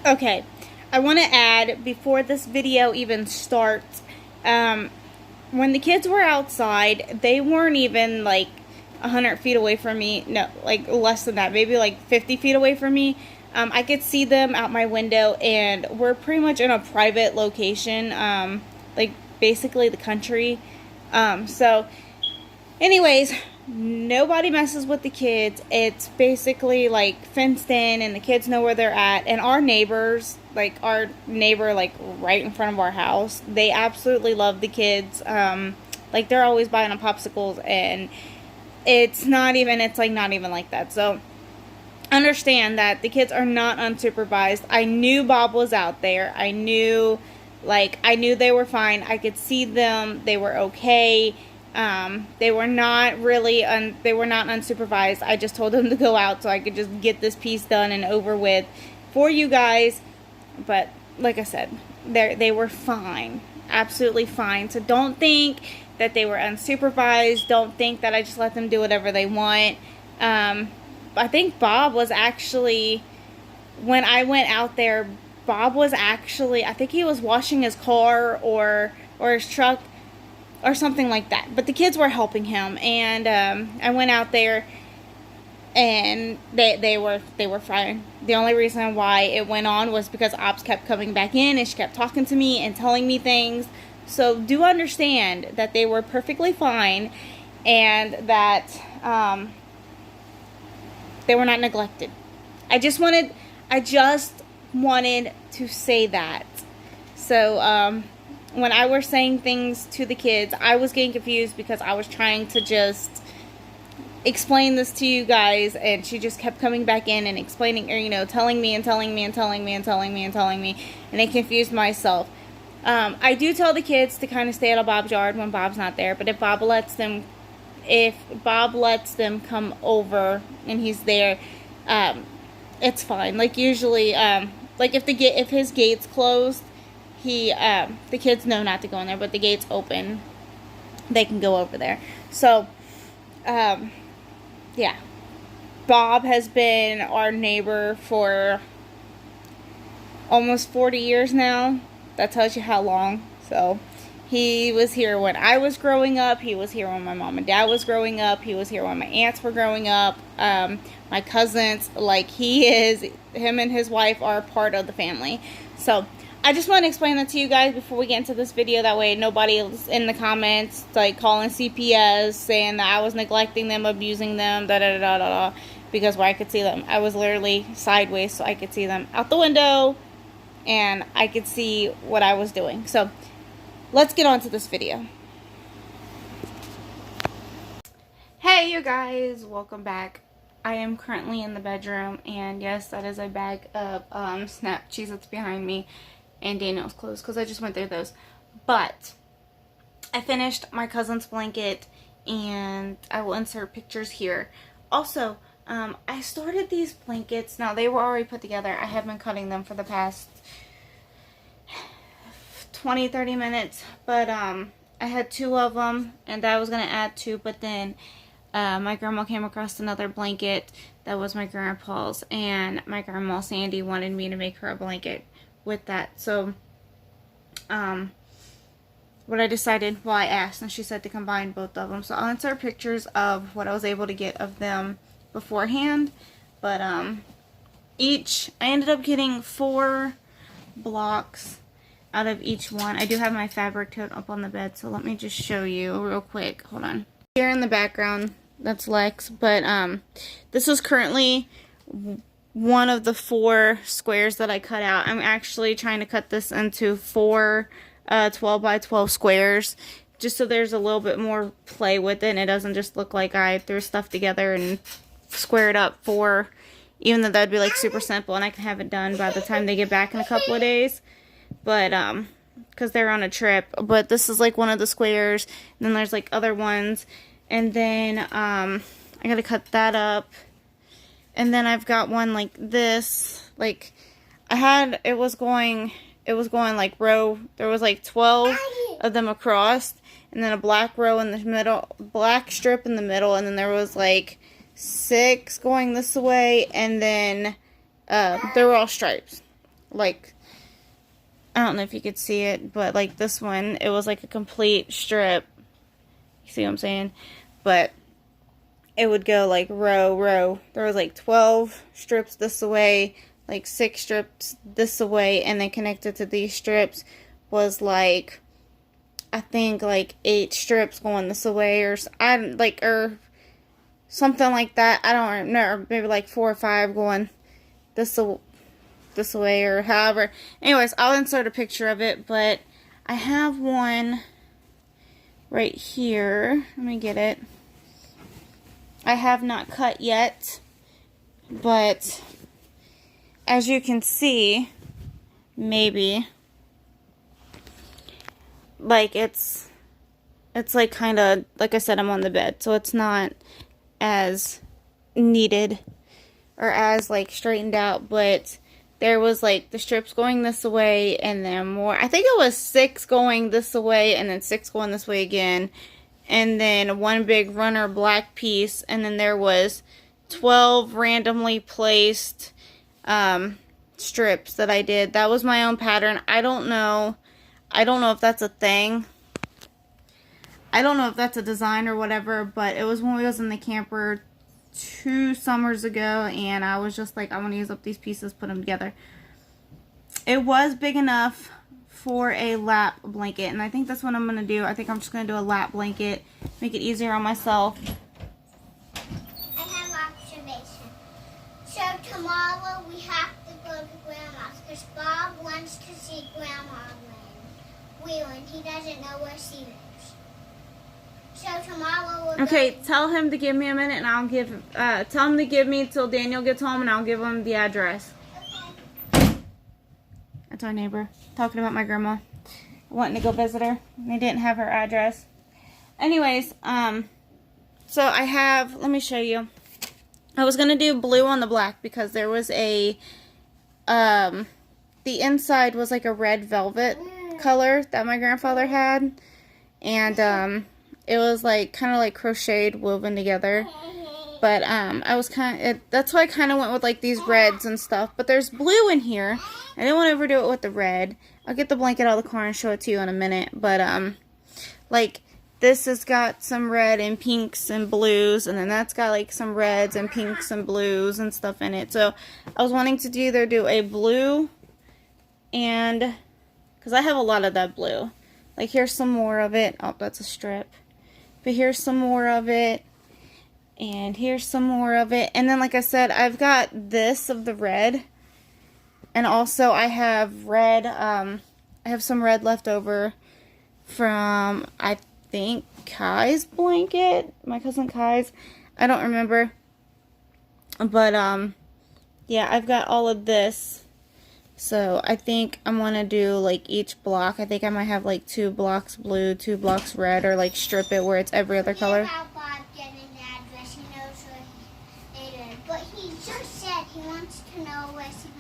Okay, I want to add before this video even starts, when the kids were outside, they weren't even like 100 feet away from me. No, like less than that, maybe like 50 feet away from me. I could see them out my window, and we're pretty much in a private location, like basically the country. So, anyways, nobody messes with the kids. It's basically like fenced in, and the kids know where they're at. And our neighbors, like our neighbor, like right in front of our house, they absolutely love the kids. Like they're always buying them popsicles, and it's not even like that. So understand that the kids are not unsupervised. I knew Bob was out there. I knew they were fine. I could see them. They were okay. They were not really they were not unsupervised. I just told them to go out so I could just get this piece done and over with for you guys. But like I said, they were fine. Absolutely fine. So don't think that they were unsupervised. Don't think that I just let them do whatever they want. I think Bob was actually, when I went out there, Bob was actually, I think he was washing his car or his truck or something like that. But the kids were helping him, and I went out there, and they were fine. The only reason why it went on was because Ops kept coming back in, and she kept talking to me and telling me things. So do understand that they were perfectly fine, and that they were not neglected. I just wanted to say that. So when I was saying things to the kids, I was getting confused because I was trying to just explain this to you guys, and she just kept coming back in and explaining, or telling me, and it confused myself. I do tell the kids to kind of stay out of Bob's yard when Bob's not there, but if Bob lets them come over and he's there, it's fine. Like usually, like if his gate's closed, the kids know not to go in there, but the gate's open, they can go over there. So, yeah. Bob has been our neighbor for almost 40 years now. That tells you how long. So, he was here when I was growing up. He was here when my mom and dad was growing up. He was here when my aunts were growing up. My cousins, him and his wife are part of the family. So, I just want to explain that to you guys before we get into this video. That way nobody is in the comments calling CPS saying that I was neglecting them, abusing them, because where I could see them. I was literally sideways so I could see them out the window, and I could see what I was doing. So, let's get on to this video. Hey you guys, welcome back. I am currently in the bedroom, and yes, that is a bag of Snap Cheez-Its behind me and Daniel's clothes, because I just went through those. But I finished my cousin's blanket, and I will insert pictures here. Also, I started these blankets. Now, they were already put together. I have been cutting them for the past 20-30 minutes, but I had 2 of them, and I was going to add 2, but then my grandma came across another blanket that was my grandpa's, and my grandma Sandy wanted me to make her a blanket with that. So what I decided, well, I asked, and she said to combine both of them. So I'll insert pictures of what I was able to get of them beforehand. But I ended up getting 4 blocks out of each one. I do have my fabric tote up on the bed, so let me just show you real quick. Hold on. Here in the background, that's Lex, but this is currently one of the 4 squares that I cut out. I'm actually trying to cut this into 4 12 by 12 squares, just so there's a little bit more play with it, and it doesn't just look like I threw stuff together and squared up 4, even though that'd be like super simple, and I can have it done by the time they get back in a couple of days. But because they're on a trip. But this is like one of the squares, and then there's like other ones, and then I gotta cut that up, and then I've got one like this. Like it was going like row, there was like 12 of them across, and then a black row in the middle, black strip in the middle, and then there was like 6 going this way, and then they were all stripes. like, I don't know if you could see it, but like this one, it was like a complete strip. You see what I'm saying? But it would go like row, row. There was like 12 strips this away, like 6 strips this away, and then connected to these strips was like, I think like 8 strips going this away, or something like that. I don't know, or maybe like 4 or 5 going this way, or however. Anyways, I'll insert a picture of it, but I have one right here. Let me get it. I have not cut yet, but as you can see, maybe, like it's like kind of, like I said, I'm on the bed, so it's not as needed or as like straightened out, but there was like the strips going this way, and then more, I think it was 6 going this way, and then 6 going this way again, and then one big runner black piece, and then there was 12 randomly placed strips that I did. That was my own pattern. I don't know if that's a thing. I don't know if that's a design or whatever, but it was when we was in the camper 2 summers ago, and I was just like, I want to use up these pieces, put them together. It was big enough for a lap blanket, and I think that's what I'm going to do. I think I'm just going to do a lap blanket, make it easier on myself. I have observation. So tomorrow we have to go to Grandma's because Bob wants to see Grandma when he doesn't know where she lives. So tomorrow we're Okay, tell him to give me a minute, and I'll give, tell him to give me till Daniel gets home, and I'll give him the address. Okay. That's our neighbor, talking about my grandma, wanting to go visit her. They didn't have her address. Anyways, so I have, let me show you. I was going to do blue on the black because there was a, the inside was like a red velvet color that my grandfather had. And, it was like, kind of like crocheted, woven together. But, I was that's why I kind of went with like these reds and stuff. But there's blue in here. I didn't want to overdo it with the red. I'll get the blanket out of the car and show it to you in a minute. But, like, this has got some red and pinks and blues. And then that's got, like, some reds and pinks and blues and stuff in it. So, I was wanting to either do a blue and, because I have a lot of that blue. Like, here's some more of it. Oh, that's a strip. But here's some more of it. And here's some more of it. And then, like I said, I've got this of the red. And also I have red, I have some red left over from, I think, Kai's blanket. My cousin Kai's. I don't remember. But, yeah, I've got all of this. So I think I'm going to do, like, each block. I think I might have, like, 2 blocks blue, 2 blocks red, or, like, strip it where it's every other color. How Bob getting the address. He knows where they live. But he just said he wants to know where she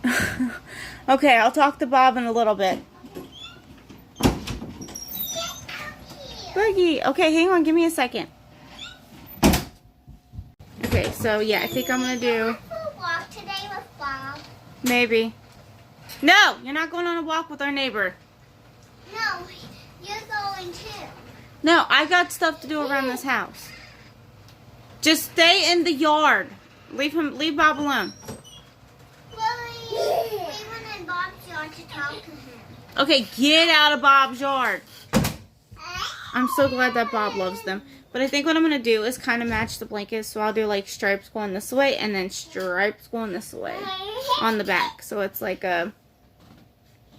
lives. Okay, I'll talk to Bob in a little bit. Get out here. Boogie. Okay, hang on. Give me a second. Okay, so, yeah, I think I'm going to do... Walk today with Bob. Maybe. No, you're not going on a walk with our neighbor. No, you're going too. No, I got stuff to do around this house. Just stay in the yard. Leave Bob alone. We went in Bob's yard to talk to him. Okay, get out of Bob's yard. I'm so glad that Bob loves them. But I think what I'm going to do is kind of match the blankets. So I'll do like stripes going this way and then stripes going this way on the back. So it's like a,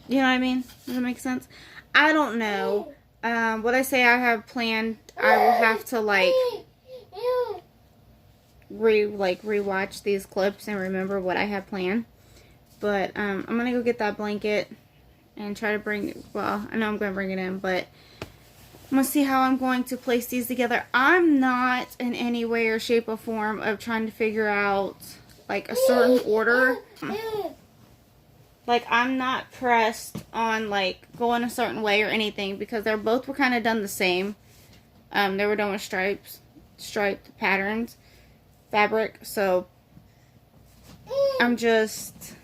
you know what I mean? Does that make sense? I don't know. What I say I have planned, I will have to like rewatch these clips and remember what I have planned. But I'm going to go get that blanket and try to bring, well, I know I'm going to bring it in, but I'm going to see how I'm going to place these together. I'm not in any way or shape or form of trying to figure out like a certain order. Like, I'm not pressed on like going a certain way or anything because they're both were kind of done the same. They were done with striped patterns, fabric. So I'm just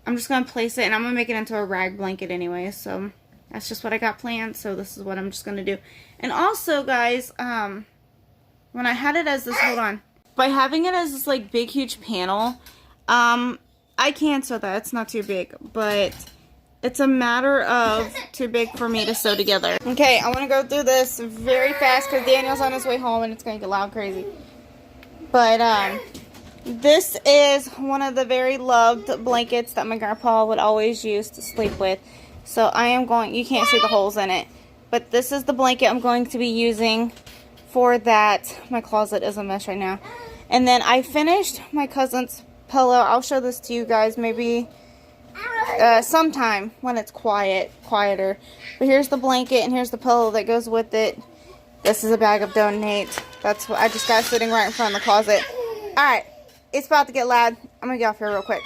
I'm just going to place it, and I'm going to make it into a rag blanket anyway. So that's just what I got planned. So this is what I'm just going to do. And also, guys, when I had it as this, hold on. By having it as this, like, big, huge panel, I can sew that. It's not too big, but it's a matter of too big for me to sew together. Okay, I want to go through this very fast because Daniel's on his way home and it's going to get loud crazy. But, this is one of the very loved blankets that my grandpa would always use to sleep with. So I am going, you can't see the holes in it, but this is the blanket I'm going to be using for that. My closet is a mess right now. And then I finished my cousin's pillow. I'll show this to you guys maybe sometime when it's quieter. But here's the blanket and here's the pillow that goes with it. This is a bag of Donate. That's what I just got sitting right in front of the closet. Alright, it's about to get loud. I'm gonna get off here real quick.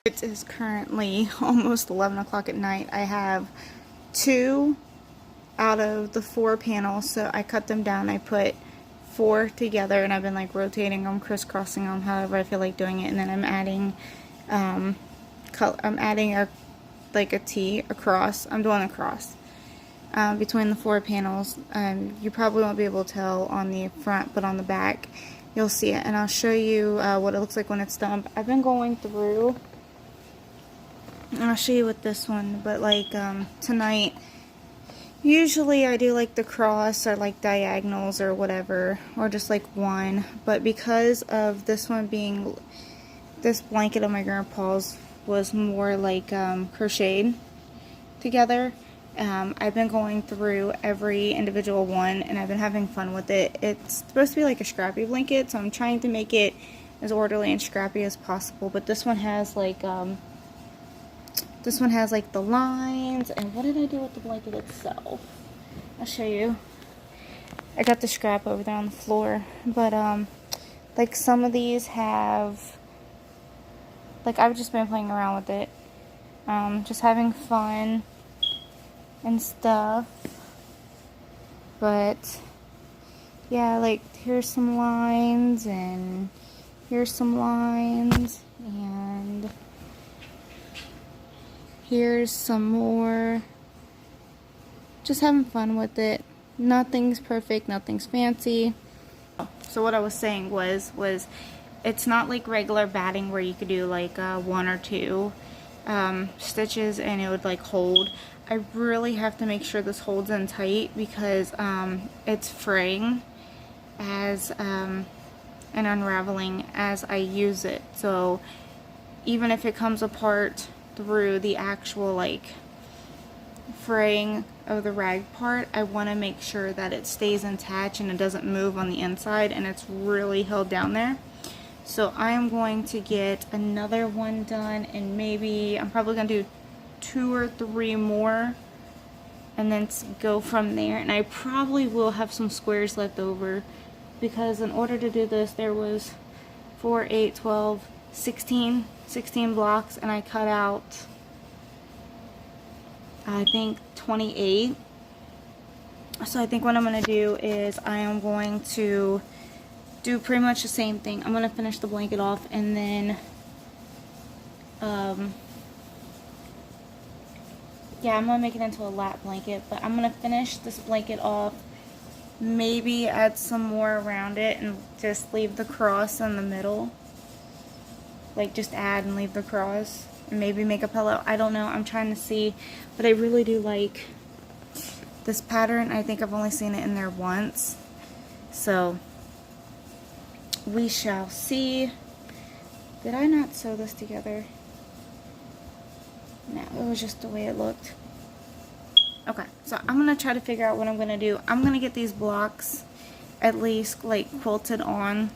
It is currently almost 11 o'clock at night. I have 2 out of the 4 panels, so I cut them down. I put 4 together, and I've been like rotating them, crisscrossing them, however I feel like doing it. And then I'm adding, a T across. I'm doing a cross between the 4 panels. You probably won't be able to tell on the front, but on the back, you'll see it. And I'll show you what it looks like when it's done. I've been going through. And I'll show you with this one, but like tonight, usually I do like the cross or like diagonals or whatever, or just like one. But because of this one being, this blanket of my grandpa's was more like crocheted together, I've been going through every individual one and I've been having fun with it. It's supposed to be like a scrappy blanket, so I'm trying to make it as orderly and scrappy as possible. But this one has like the lines. And what did I do with the blanket itself? I'll show you. I got the scrap over there on the floor. But, like some of these have, like I've just been playing around with it. Just having fun and stuff. But, yeah, like here's some lines and here's some lines. And here's some more. Just having fun with it. Nothing's perfect, nothing's fancy. So what I was saying was it's not like regular batting where you could do like 1 or 2 stitches and it would like hold. I really have to make sure this holds in tight because it's fraying as and unraveling as I use it. So even if it comes apart through the actual like fraying of the rag part, I want to make sure that it stays intact and it doesn't move on the inside and it's really held down there. So I am going to get another one done, and maybe I'm probably going to do 2 or 3 more and then go from there. And I probably will have some squares left over because in order to do this there was 4, 8, 12, 16 blocks, and I cut out I think 28. So I think what I'm going to do is I am going to do pretty much the same thing. I'm going to finish the blanket off, and then yeah, I'm going to make it into a lap blanket, but I'm going to finish this blanket off, maybe add some more around it and just leave the cross in the middle. Like just add and leave the cross and maybe make a pillow. I don't know. I'm trying to see, but I really do like this pattern. I think I've only seen it in there once. So we shall see. Did I not sew this together? No, it was just the way it looked. Okay, so I'm going to try to figure out what I'm going to do. I'm going to get these blocks at least like quilted on,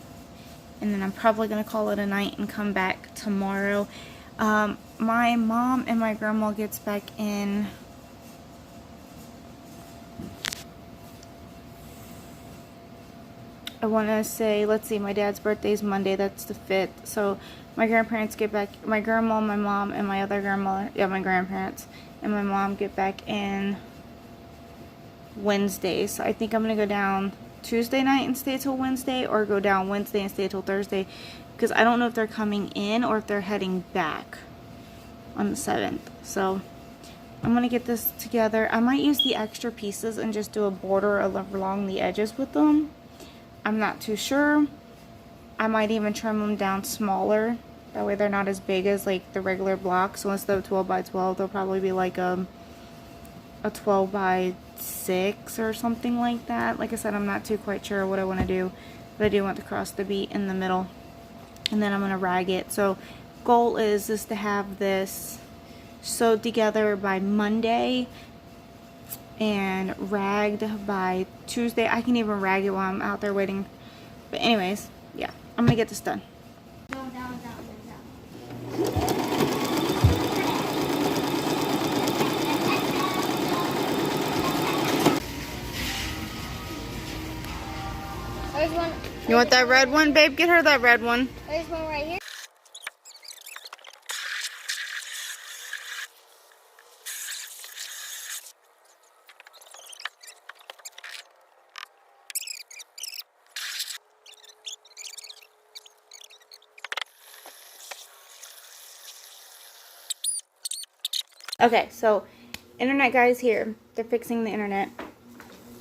and then I'm probably going to call it a night and come back tomorrow. My mom and my grandma gets back in I want to say, let's see, my dad's birthday is Monday. That's the 5th. So my grandparents get back, my grandma, my mom, and my other grandmother, yeah, my grandparents, and my mom get back in Wednesday. So I think I'm going to go down Tuesday night and stay till Wednesday, or go down Wednesday and stay till Thursday, because I don't know if they're coming in or if they're heading back on the 7th. So I'm going to get this together. I might use the extra pieces and just do a border along the edges with them. I'm not too sure. I might even trim them down smaller. That way they're not as big as like the regular blocks. So instead of 12 by 12, they'll probably be like a 12 by 6 or something like that. Like I said, I'm not too quite sure what I want to do. But I do want to cross the beat in the middle. And then I'm going to rag it. So goal is to have this sewed together by Monday and ragged by Tuesday. I can even rag it while I'm out there waiting. But anyways, yeah, I'm gonna get this done. Down. There's one. You want that red one, babe? Get her that red one. There's one right here. Okay, so internet guy's here. They're fixing the internet.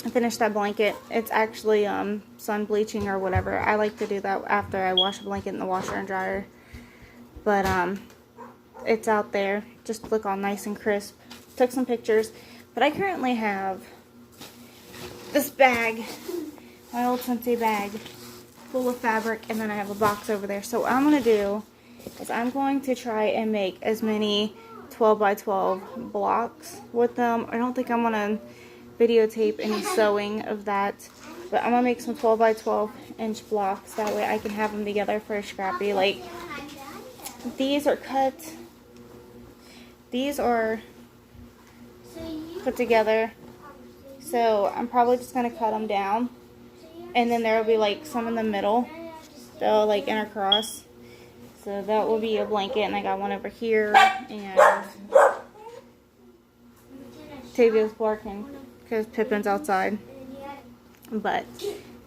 I finished that blanket. It's actually sun bleaching or whatever. I like to do that after I wash a blanket in the washer and dryer. But it's out there. Just look all nice and crisp. Took some pictures. But I currently have this bag, my old Sensei bag, full of fabric, and then I have a box over there. So what I'm going to do is I'm going to try and make as many 12 by 12 blocks with them. I don't think I'm going to videotape any sewing of that, but I'm going to make some 12 by 12 inch blocks. That way I can have them together for a scrappy. Like, these are cut. These are put together. So I'm probably just going to cut them down. And then there will be like some in the middle. They'll like intercross. So that will be a blanket, and I got one over here, and Tavia's barking because Pippin's outside. But,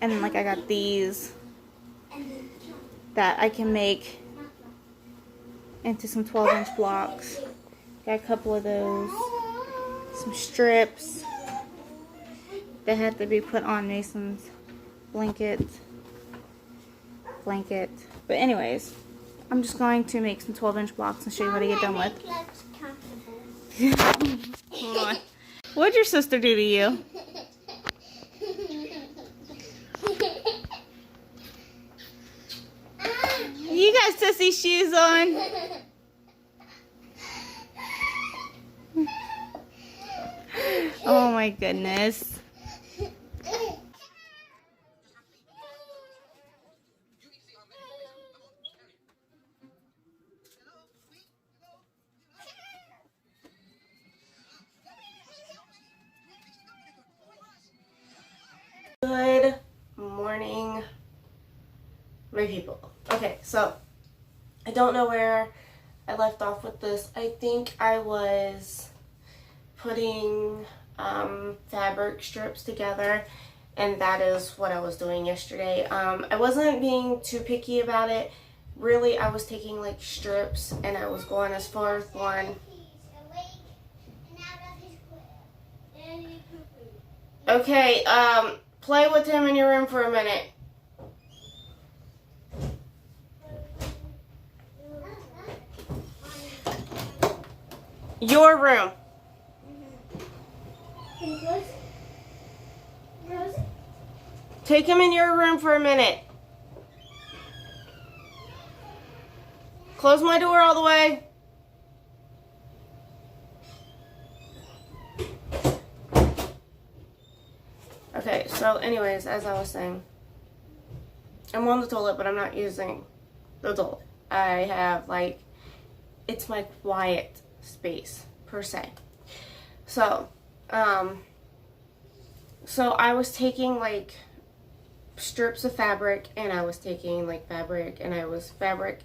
and then like I got these that I can make into some 12-inch blocks. Got a couple of those. Some strips that had to be put on Mason's blanket. But anyways, I'm just going to make some 12-inch blocks and show you what I get done with. Hold on. What'd your sister do to you? You got sissy shoes on. Oh my goodness. Good morning, my people. Okay, so I don't know where I left off with this. I think I was putting fabric strips together, and that is what I was doing yesterday. I wasn't being too picky about it. Really, I was taking like strips and I was going as far as one. Okay, play with him in your room for a minute. Your room. Take him in your room for a minute. Close my door all the way. Okay, so anyways, as I was saying, I'm on the toilet, but I'm not using the toilet. I have, like, it's my quiet space, per se. So, so I was taking, like, strips of fabric, and I was taking like fabric and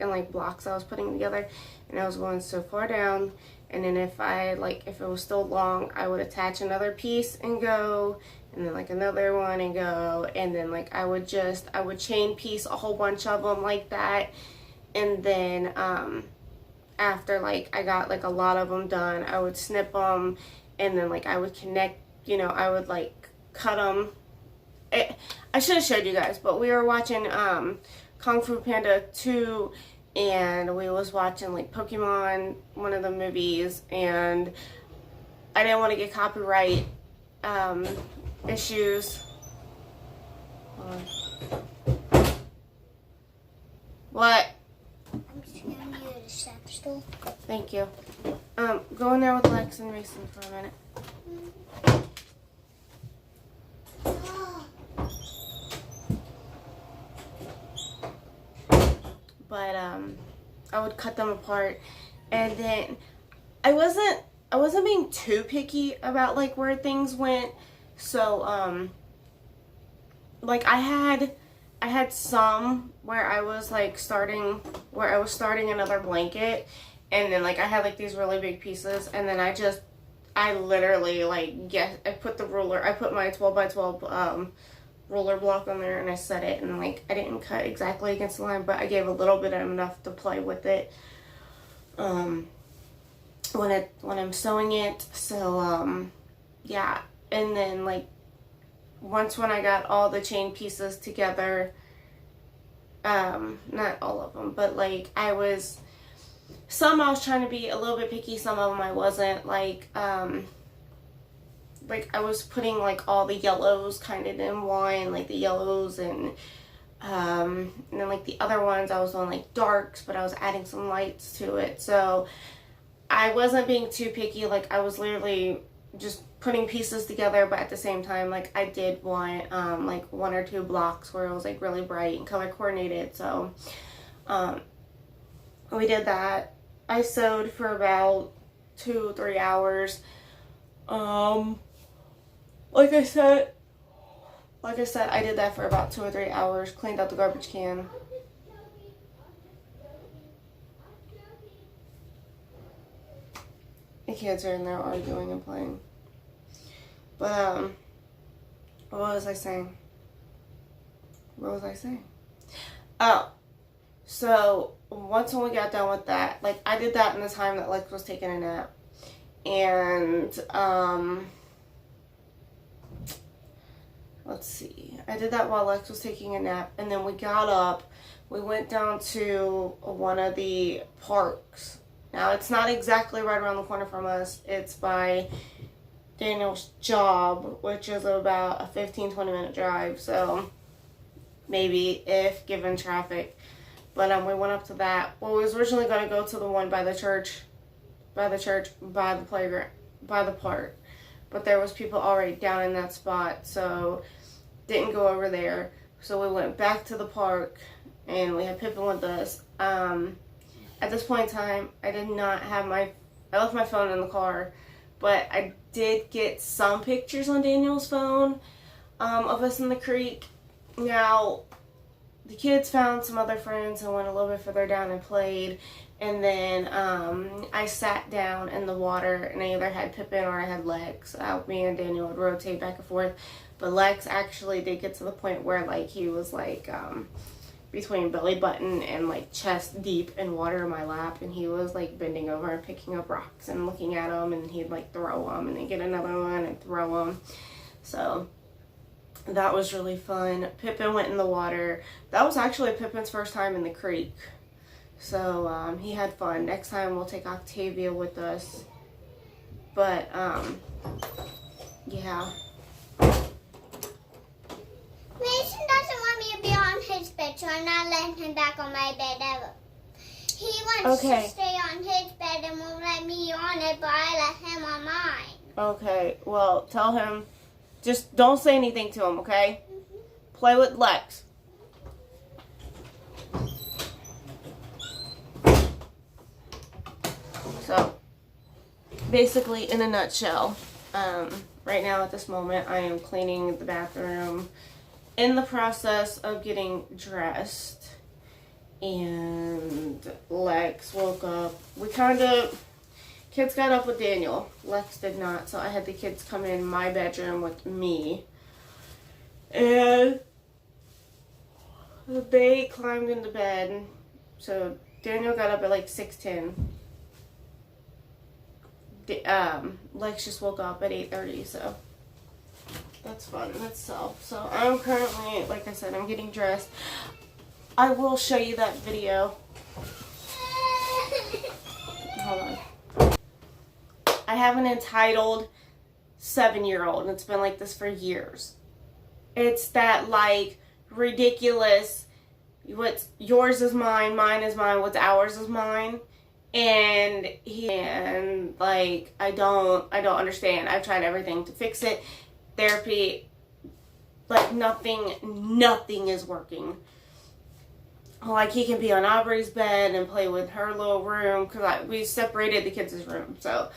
like blocks I was putting together, and I was going so far down, and then if it was still long, I would attach another piece and go, and then like another one and go, and then like I would chain piece a whole bunch of them like that, and then after like I got like a lot of them done, I would snip them, and then like I would connect, I would like cut them. I should have showed you guys, but we were watching Kung Fu Panda 2, and we was watching like Pokemon, one of the movies, and I didn't want to get copyright issues. What? I'm just gonna use a step stool. Thank you. Go in there with Lex and Mason for a minute. But I would cut them apart, and then I wasn't being too picky about like where things went. So like I had some where I was starting another blanket, and then like I had like these really big pieces, and then I literally I put my 12 by 12 roller block on there, and I set it, and like I didn't cut exactly against the line, but I gave a little bit enough to play with it when I'm sewing it. So yeah, and then like when I got all the chain pieces together, not all of them, but like some I was trying to be a little bit picky, some of them I wasn't. Like I was putting like all the yellows kind of in one, like the yellows, and then like the other ones I was on like darks, but I was adding some lights to it. So I wasn't being too picky. Like I was literally just putting pieces together, but at the same time, like I did want like 1 or 2 blocks where it was like really bright and color coordinated. So we did that. I sewed for about 2 or 3 hours. Like I said, I did that for about 2 or 3 hours, cleaned out the garbage can. The kids are in there arguing and playing. But, what was I saying? Oh, so once when we got done with that, like I did that in the time that Lex was taking a nap. And, let's see. I did that while Lex was taking a nap, and then we got up. We went down to one of the parks. Now, it's not exactly right around the corner from us. It's by Daniel's job, which is about a 15-20 minute drive. So, maybe if given traffic. But we went up to that. Well, we was originally going to go to the one by the church, by the playground, by the park. But there was people already down in that spot, so didn't go over there. So we went back to the park, and we had Pippin with us. At this point in time, I left my phone in the car, but I did get some pictures on Daniel's phone of us in the creek. Now, the kids found some other friends and went a little bit further down and played. And then I sat down in the water, and I either had Pippin or I had Lex. Me and Daniel would rotate back and forth. But Lex actually did get to the point where like he was like between belly button and like chest deep in water in my lap, and he was like bending over and picking up rocks and looking at them, and he'd like throw them and then get another one and throw them. So that was really fun. Pippin went in the water. That was actually Pippin's first time in the creek. So, he had fun. Next time we'll take Octavia with us. But, yeah. Mason doesn't want me to be on his bed, so I'm not letting him back on my bed ever. He wants to stay on his bed and won't let me on it, but I let him on mine. Okay, well, tell him, just don't say anything to him, okay? Mm-hmm. Play with Lex. So, basically, in a nutshell, right now at this moment, I am cleaning the bathroom in the process of getting dressed, and Lex woke up. Kids got up with Daniel. Lex did not, so I had the kids come in my bedroom with me. And they climbed into bed. So Daniel got up at like 6:10. Lex just woke up at 8:30, so that's fun in itself. So I'm currently, like I said, I'm getting dressed. I will show you that video. Hold on. I have an entitled 7-year-old, and it's been like this for years. It's that like ridiculous, what's yours is mine, mine is mine, what's ours is mine. And like I don't understand. I've tried everything to fix it. Therapy, like nothing is working. Like he can be on Aubrey's bed and play with her little room, because we separated the kids' room. So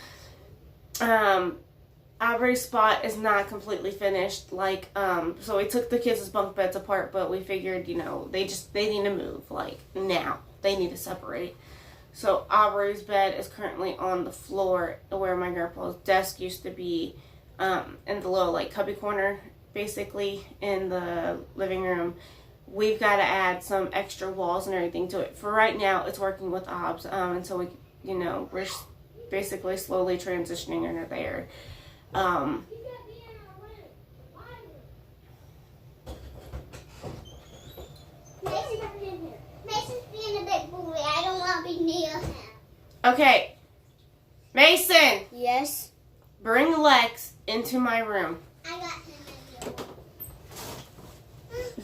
Aubrey's spot is not completely finished. Like so we took the kids' bunk beds apart, but we figured, you know, they need to move. Like now they need to separate. So Aubrey's bed is currently on the floor where my grandpa's desk used to be, in the little like cubby corner, basically in the living room. We've got to add some extra walls and everything to it. For right now, it's working with Obs, and so we're basically slowly transitioning her there. Mason's being a big bully. I don't want to be near him. Okay, Mason, Yes. bring Lex into my room. I got him in here.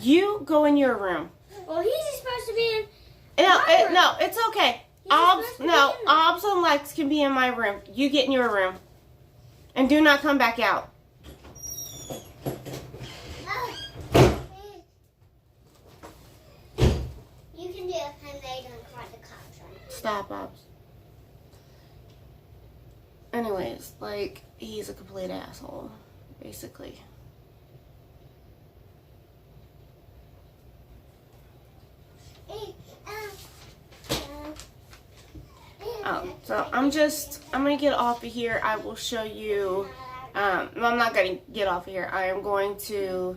You go in your room. Well, he's supposed to be in. No, it's okay. Obs and Lex can be in my room. You get in your room. And do not come back out. You can do it and they don't call the cops on it. Stop, Obs. Anyways, like, he's a complete asshole, basically. So I'm gonna get off of here. I will show you, I'm not gonna get off of here. I am going to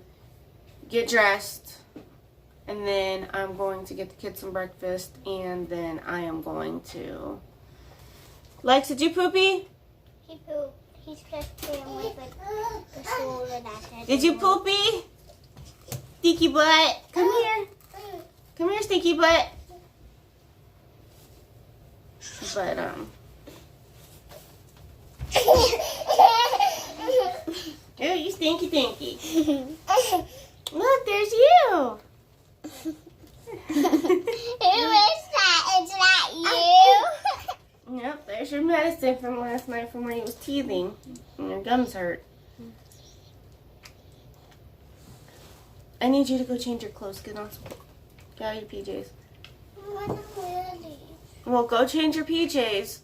get dressed, and then I'm going to get the kids some breakfast, and then I am going to, Lex, did you poopy? He pooped. He's just playing with the stool that I said. Did you poopy? Stinky butt. Come here. Come here, stinky butt. But, oh, you stinky dinky. Look, there's you. Who is that? Is that you? Yep, there's your medicine from last night from where he was teething and your gums hurt. I need you to go change your clothes. Get out of your PJs. Well, go change your PJs.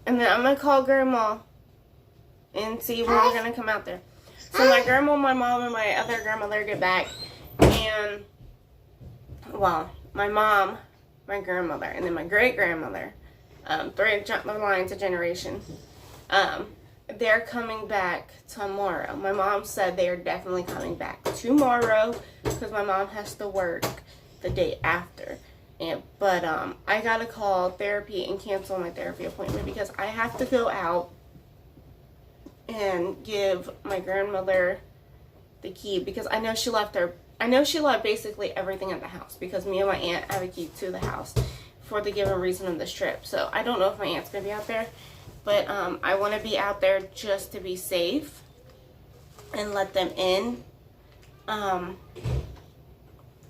And then I'm going to call Grandma and see when we're going to come out there. So my grandma, my mom, and my other grandmother get back. And, well, my mom, my grandmother, and then my great-grandmother, 3 lines of generation, they're coming back tomorrow. My mom said they are definitely coming back tomorrow because my mom has to work the day after. But I gotta call therapy and cancel my therapy appointment because I have to go out and give my grandmother the key because I know she left basically everything at the house because me and my aunt have a key to the house for the given reason of this trip. So I don't know if my aunt's gonna be out there, but I want to be out there just to be safe and let them in.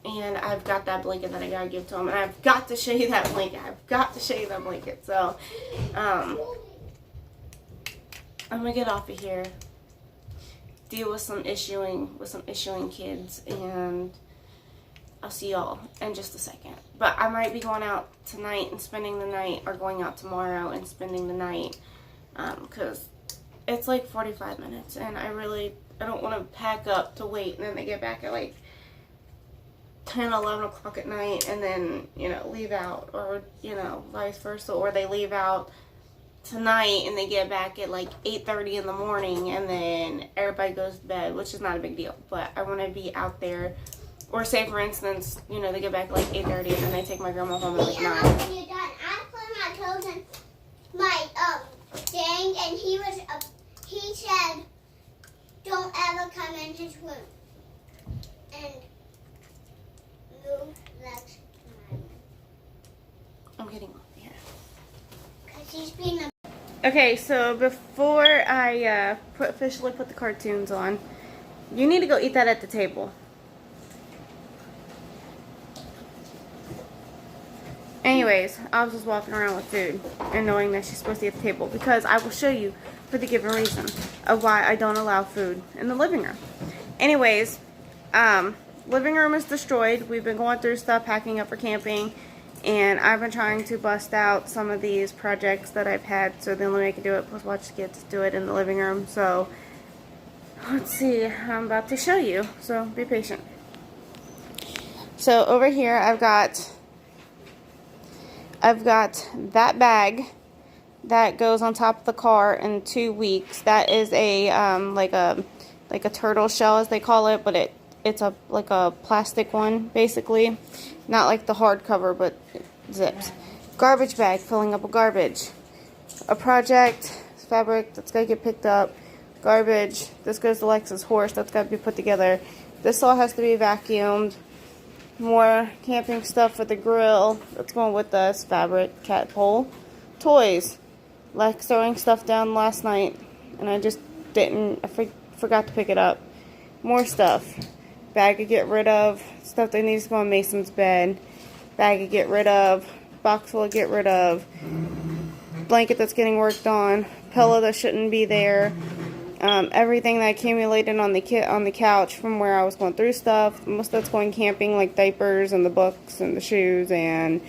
And I've got that blanket that I gotta give to them, and I've got to show you that blanket. So, I'm gonna get off of here, deal with some issuing kids, and I'll see y'all in just a second. But I might be going out tonight and spending the night, or going out tomorrow and spending the night, because it's like 45 minutes, and I I don't want to pack up to wait, and then they get back at like 10, 11 o'clock at night, and then, you know, leave out, or, you know, vice versa, or they leave out tonight and they get back at like 8:30 in the morning, and then everybody goes to bed, which is not a big deal, but I want to be out there. Or say, for instance, you know, they get back at like 8:30, and then they take my grandma home at like 9. When you're done, I put my clothes in my thing, and he said, don't ever come in his room and move Lex to my room. I'm getting off here. Because he's being a... Okay, so before I officially put the cartoons on, you need to go eat that at the table. Anyways, I was just walking around with food and knowing that she's supposed to eat at the table, because I will show you for the given reason of why I don't allow food in the living room. Anyways, living room is destroyed. We've been going through stuff, packing up for camping, and I've been trying to bust out some of these projects that I've had, so the only way I can do it was watch the kids do it in the living room. So let's see, I'm about to show you, so be patient. So over here I've got that bag that goes on top of the car in 2 weeks. That is a like a turtle shell, as they call it, but it's like a plastic one, basically, not like the hardcover, but it zips. Garbage bag, filling up with garbage. A project fabric that's gotta get picked up. Garbage. This goes to Lex's horse. That's gotta be put together. This all has to be vacuumed. More camping stuff for the grill that's going with us. Fabric, cat pole, toys. Lex throwing stuff down last night, and I just didn't. I forgot to pick it up. More stuff. Bag to get rid of. Stuff that needs to go on Mason's bed. Bag to get rid of. Box full to get rid of. Blanket that's getting worked on. Pillow that shouldn't be there. Everything that accumulated on the couch from where I was going through stuff. Most of that's going camping, like diapers and the books and the shoes and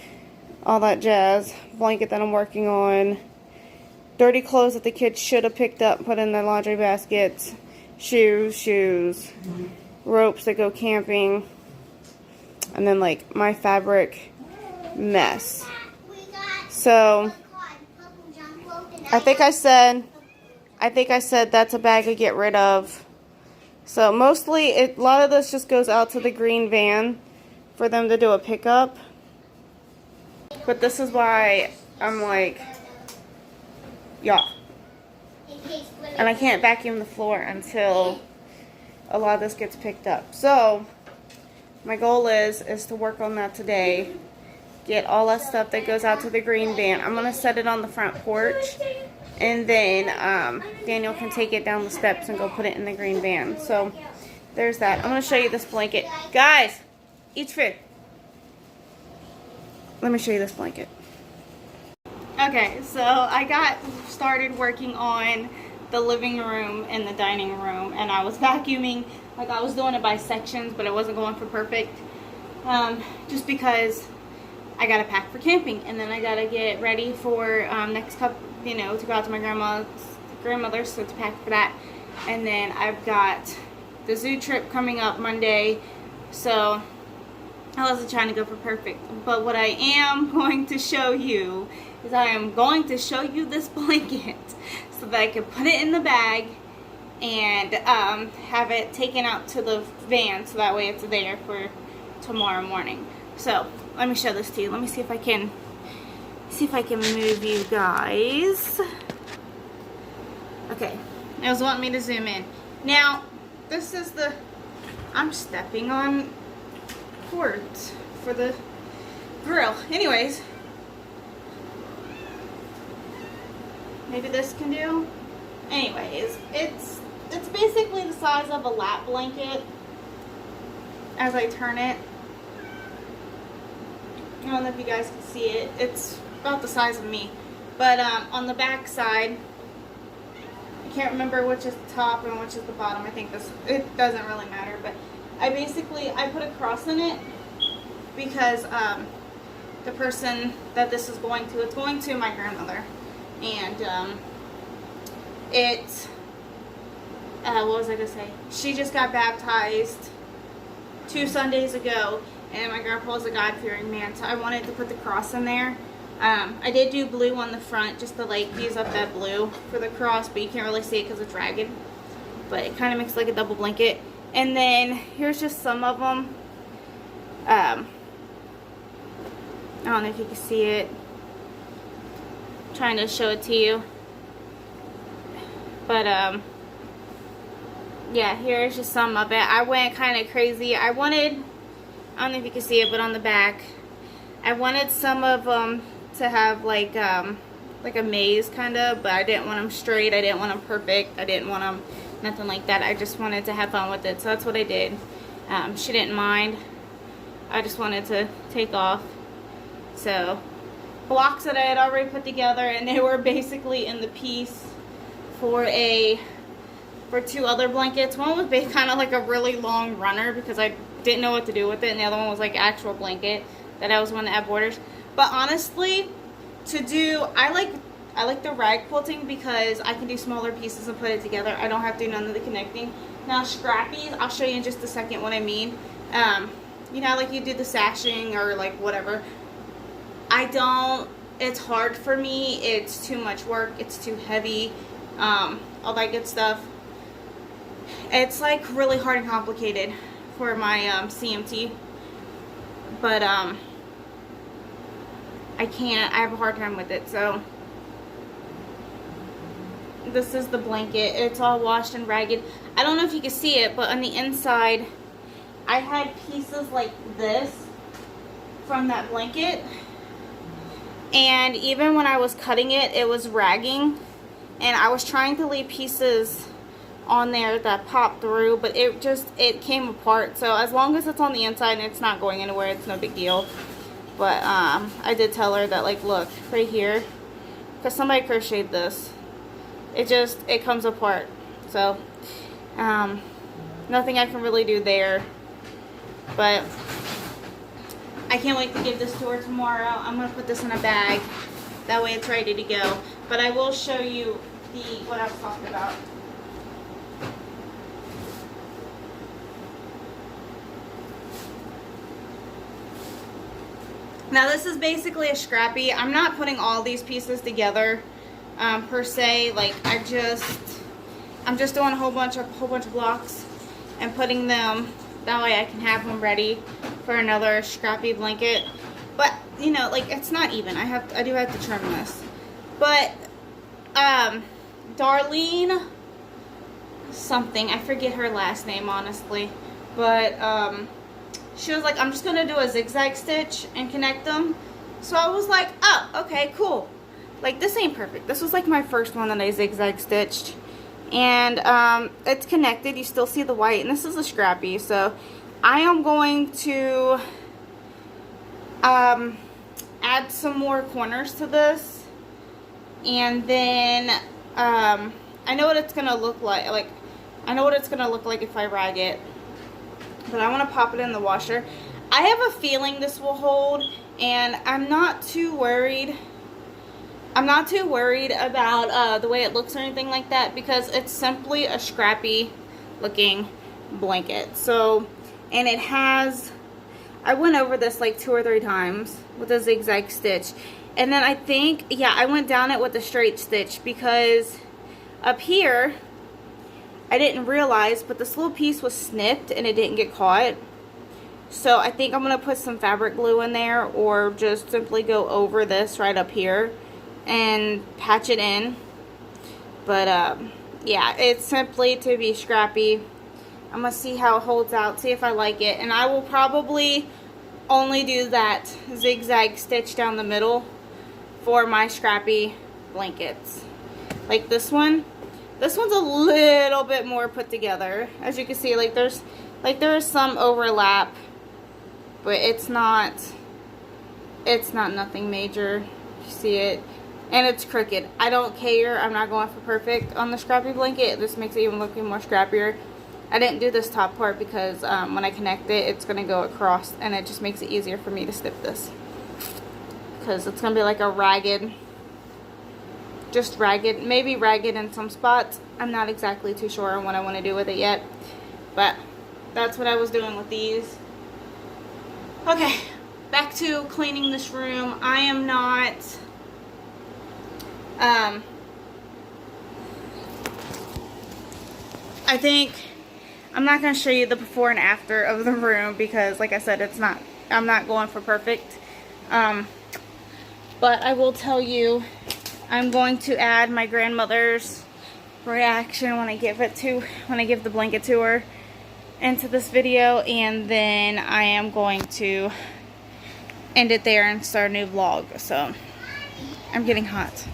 all that jazz. Blanket that I'm working on. Dirty clothes that the kids should have picked up, put in their laundry baskets. Shoes. Ropes that go camping. And then like my fabric mess. So I think I said that's a bag to get rid of. So mostly, a lot of this just goes out to the green van for them to do a pickup. But this is why I'm like, yeah. And I can't vacuum the floor until a lot of this gets picked up. So my goal is to work on that today. Get all that stuff that goes out to the green van. I'm going to set it on the front porch. And then Daniel can take it down the steps and go put it in the green van. So there's that. I'm going to show you this blanket. Guys, eat food. Let me show you this blanket. Okay, so I got started working on the living room and the dining room. And I was vacuuming. Like, I was doing it by sections, but it wasn't going for perfect. Just because I got to pack for camping. And then I got to get ready for next couple, you know, to go out to my grandmother's, so to pack for that. And then I've got the zoo trip coming up Monday, so I wasn't trying to go for perfect. But what I am going to show you is I am going to show you this blanket so that I can put it in the bag and have it taken out to the van, so that way it's there for tomorrow morning. So let me show this to you. Let me see if I can move you guys. Okay, it was wanting me to zoom in. Now, this is I'm stepping on cords for the grill. Anyways, maybe this can do. Anyways, it's basically the size of a lap blanket as I turn it. I don't know if you guys can see it. It's about the size of me. But on the back side, I can't remember which is the top and which is the bottom. I think it doesn't really matter. But I put a cross in it because the person that this is going to, it's going to my grandmother. And what was I gonna say? She just got baptized 2 Sundays ago, and my grandpa was a God-fearing man, so I wanted to put the cross in there. I did do blue on the front just to like use up that blue for the cross, but you can't really see it because it's ragged. But it kind of makes like a double blanket. And then here's just some of them. I don't know if you can see it. I'm trying to show it to you. But yeah, here's just some of it. I went kind of crazy. I don't know if you can see it, but on the back, I wanted some of them to have like a maze kind of, but I didn't want them straight. I didn't want them perfect. I didn't want them nothing like that. I just wanted to have fun with it, so that's what I did. She didn't mind. I just wanted to take off. So blocks that I had already put together, and they were basically in the piece for 2 other blankets. One was kind of like a really long runner because I didn't know what to do with it, and the other one was like actual blanket that I was wanting to add borders. But honestly, I like the rag quilting because I can do smaller pieces and put it together. I don't have to do none of the connecting. Now scrappies, I'll show you in just a second what I mean. You know, like you do the sashing or like whatever. It's hard for me. It's too much work. It's too heavy. All that good stuff. It's like really hard and complicated for my CMT. But I have a hard time with it. So this is the blanket. It's all washed and ragged. I don't know if you can see it, but on the inside I had pieces like this from that blanket, and even when I was cutting it, it was ragging, and I was trying to leave pieces on there that popped through, but it came apart. So as long as it's on the inside and it's not going anywhere, it's no big deal. But I did tell her that, like, look right here, because somebody crocheted this, it comes apart. So nothing I can really do there. But I can't wait to give this to her tomorrow. I'm going to put this in a bag. That way it's ready to go. But I will show you what I was talking about. Now this is basically a scrappy. I'm not putting all these pieces together per se. Like I'm just doing a whole bunch of blocks and putting them. That way I can have them ready for another scrappy blanket. But you know, like it's not even. I do have to trim this. But Darlene something, I forget her last name honestly. But she was like, I'm just gonna do a zigzag stitch and connect them. So I was like, oh, okay, cool. Like this ain't perfect. This was like my first one that I zigzag stitched. And it's connected. You still see the white, and this is a scrappy. So I am going to add some more corners to this, and then I know what it's gonna look like. Like I know what it's gonna look like if I rag it, but I want to pop it in the washer. I have a feeling this will hold, and I'm not too worried. I'm not too worried about the way it looks or anything like that, because it's simply a scrappy looking blanket. So, and it has, I went over this like 2 or 3 times with a zigzag stitch. And then I think, yeah, I went down it with a straight stitch, because up here, I didn't realize, but this little piece was snipped and it didn't get caught. So I think I'm going to put some fabric glue in there, or just simply go over this right up here and patch it in. But yeah, it's simply to be scrappy. I'm gonna see how it holds out, see if I like it, and I will probably only do that zigzag stitch down the middle for my scrappy blankets. Like this one's a little bit more put together. As you can see, like there's some overlap, but it's not nothing major. You see it. And it's crooked. I don't care. I'm not going for perfect on the scrappy blanket. This makes it even look more scrappier. I didn't do this top part because when I connect it, it's going to go across. And it just makes it easier for me to snip this. Because it's going to be like a ragged just ragged, maybe ragged in some spots. I'm not exactly too sure on what I want to do with it yet, but that's what I was doing with these. Okay, back to cleaning this room. I am not I think I'm not going to show you the before and after of the room because, like I said, I'm not going for perfect. But I will tell you, I'm going to add my grandmother's reaction when I give the blanket to her into this video, and then I am going to end it there and start a new vlog. So I'm getting hot.